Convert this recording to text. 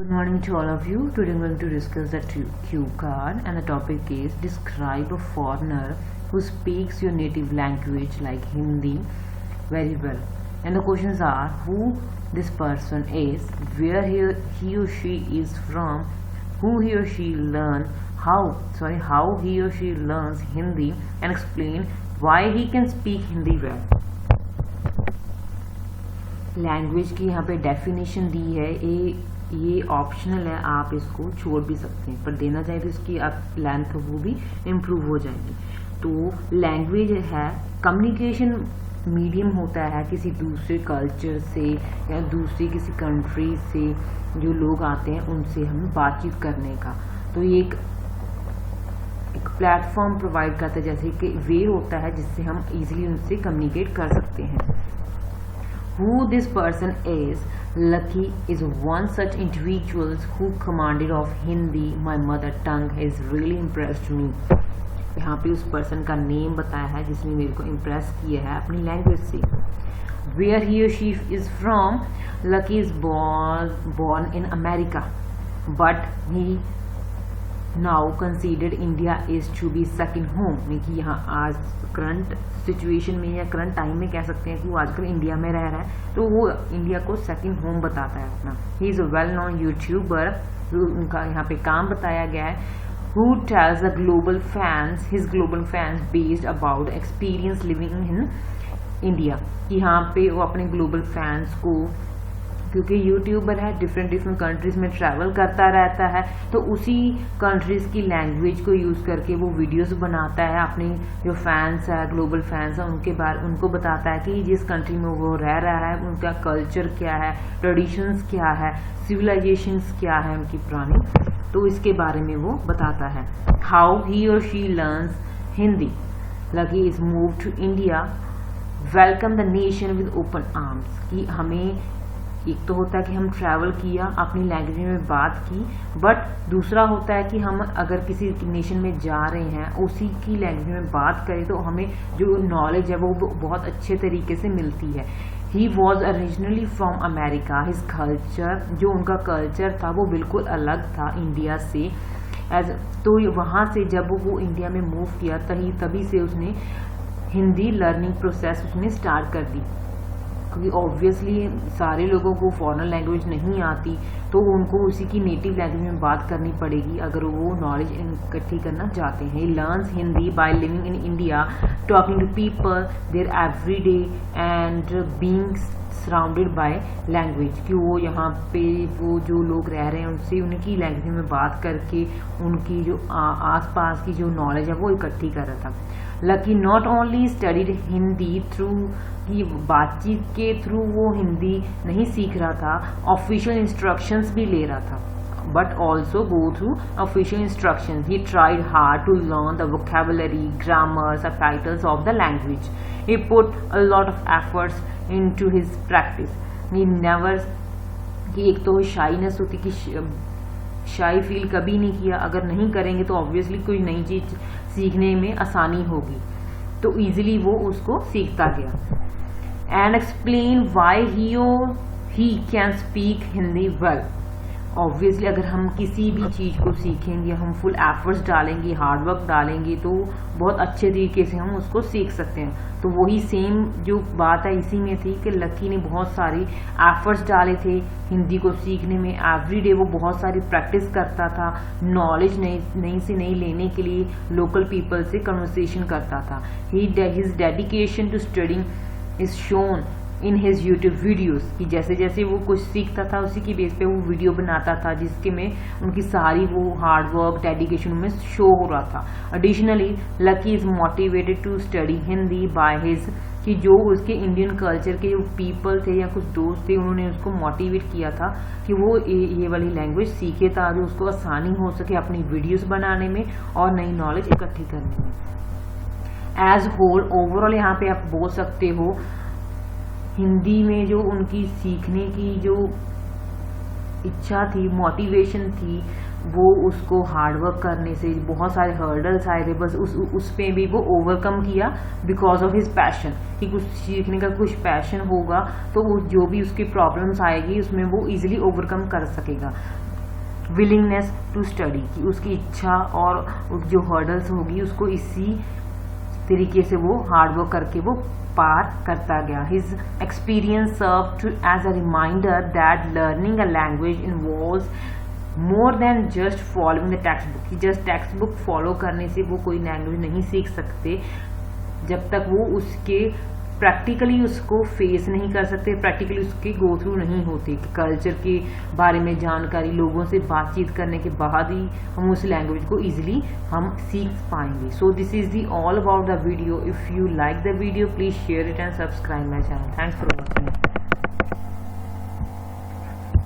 Good morning to all of you. Today I'm going to discuss the cue card, and the topic is describe a foreigner who speaks your native language like Hindi very well. And the questions are who this person is, where he or she is from, who he or she how he or she learns Hindi, and explain why he can speak Hindi well. Language की यहाँ पे definition दी है, ये optional है, आप इसको छोड़ भी सकते हैं, पर देना चाहिए तो इसकी आप लेंथ वो भी इम्प्रूव हो जाएगी। तो लैंग्वेज है कम्युनिकेशन मीडियम होता है किसी दूसरे कल्चर से या दूसरी किसी कंट्री से जो लोग आते हैं उनसे हमें बातचीत करने का। तो ये एक प्लेटफॉर्म प्रोवाइड करता है, जैसे कि वे होता है जिससे हम इजीली उनसे कम्युनिकेट कर सकते हैं। Who this person is, Lucky is one such individual who commanded of Hindi, my mother tongue, has really impressed me. यहाँ पे उस पर्सन का नेम बताया है जिसने मेरे को इम्प्रेस किया है अपनी लैंग्वेज से। Where he or she is from, Lucky is born in America, but he now considered India is to be second home। कि यहाँ आज करंट सिचुएशन में या करंट टाइम में कह सकते हैं कि वो आजकल इंडिया में रह रहा है, तो वो इंडिया को सेकंड होम बताता है अपना। He is a well known YouTuber, उनका यहाँ पे काम बताया गया है। Who tells the global fans his global fans based about experience living in India. यहाँ पे वो अपने ग्लोबल फैंस को, क्योंकि यूट्यूबर है, डिफरेंट कंट्रीज में ट्रैवल करता रहता है, तो उसी कंट्रीज की लैंग्वेज को यूज़ करके वो वीडियोस बनाता है। अपने जो फैंस है, ग्लोबल फैंस है, उनको बताता है कि जिस कंट्री में वो रह रहा है उनका कल्चर क्या है, ट्रेडिशंस क्या है, सिविलाइजेशंस क्या है उनकी पुरानी, तो इसके बारे में वो बताता है। हाउ ही और she learns Hindi. Lucky is move to India, welcome the nation with open arms. कि हमें एक तो होता है कि हम ट्रैवल किया, अपनी लैंग्वेज में बात की, बट दूसरा होता है कि हम अगर किसी नेशन में जा रहे हैं उसी की लैंग्वेज में बात करें तो हमें जो नॉलेज है वो बहुत अच्छे तरीके से मिलती है। He was originally from America, his culture, जो उनका कल्चर था वो बिल्कुल अलग था इंडिया से। तो वहाँ से जब वो इंडिया में मूव किया तभी से उसने हिंदी लर्निंग प्रोसेस उसने स्टार्ट कर दी, क्योंकि ऑब्वियसली सारे लोगों को फॉरेन लैंग्वेज नहीं आती, तो उनको उसी की नेटिव लैंग्वेज में बात करनी पड़ेगी अगर वो नॉलेज इकट्ठी करना चाहते हैं। Learns Hindi by living in India, talking to people there every day and being surrounded by language. कि वो यहाँ पे वो जो लोग रह रहे हैं उनसे उनकी लैंग्वेज में बात करके उनकी जो आसपास की जो नॉलेज है वो इकट्ठी कर रहा था। Lucky not only studied Hindi through, कि बातचीत के थ्रू वो हिंदी नहीं सीख रहा था, ऑफिशियल इंस्ट्रक्शंस भी ले रहा था, but also go through official instructions. He tried hard to learn the vocabulary, grammar, subtitles of the language. He put a lot of efforts into his practice. He never, कि एक तो shyness होती कि शाई फील कभी नहीं किया, अगर नहीं करेंगे तो ऑब्वियसली कोई नई चीज सीखने में आसानी होगी, तो इजीली वो उसको सीखता गया। And explain why he can speak Hindi well. Obviously अगर हम किसी भी चीज़ को सीखेंगे, हम फुल एफर्ट्स डालेंगे, हार्ड वर्क डालेंगे, तो बहुत अच्छे तरीके से हम उसको सीख सकते हैं। तो वही सेम जो बात है इसी में थी कि लकी ने बहुत सारी एफर्ट्स डाले थे हिंदी को सीखने में। एवरीडे वो बहुत सारी प्रैक्टिस करता था, नॉलेज नई से नई लेने के लिए लोकल पीपल से कन्वर्सेशन करता था। His dedication to studying is shown in his YouTube videos. कि जैसे जैसे वो कुछ सीखता था उसी की बेस पे वो वीडियो बनाता था, जिसके में उनकी सारी वो हार्ड वर्क डेडिकेशन में शो हो रहा था। Additionally Lucky is motivated to study Hindi by his, कि जो उसके इंडियन कल्चर के जो पीपल थे या कुछ दोस्त थे उन्होंने उसको मोटिवेट किया था कि वो ये वाली लैंग्वेज सीखे, ताकि उसको आसानी हो सके अपनी वीडियोज़ बनाने में और नई नॉलेज इकट्ठी करने में। एज होल ओवरऑल यहाँ पे आप बोल सकते हो हिंदी में जो उनकी सीखने की जो इच्छा थी, मोटिवेशन थी, वो उसको हार्डवर्क करने से बहुत सारे हर्डल्स आए थे, बस उस पे भी वो ओवरकम किया बिकॉज ऑफ हिज पैशन। कि कुछ सीखने का कुछ पैशन होगा तो वो जो भी उसकी प्रॉब्लम्स आएगी उसमें वो इजीली ओवरकम कर सकेगा। विलिंगनेस टू स्टडी, कि उसकी इच्छा और जो हर्डल्स होगी उसको इसी तरीके से वो हार्डवर्क करके वो पार करता गया. His experience serve to as a reminder that learning a language involves more than just following the text book. Just text book follow करने से वो कोई लैंग्वेज नहीं सीख सकते जब तक वो उसके प्रैक्टिकली उसको फेस नहीं कर सकते, प्रैक्टिकली उसके गो थ्रू नहीं होते. कल्चर के बारे में जानकारी, लोगों से बातचीत करने के बाद ही हम उस लैंग्वेज को ईजिली हम सीख पाएंगे. So this is the all about the video. If you like the video please share it and subscribe my channel. Thanks for watching.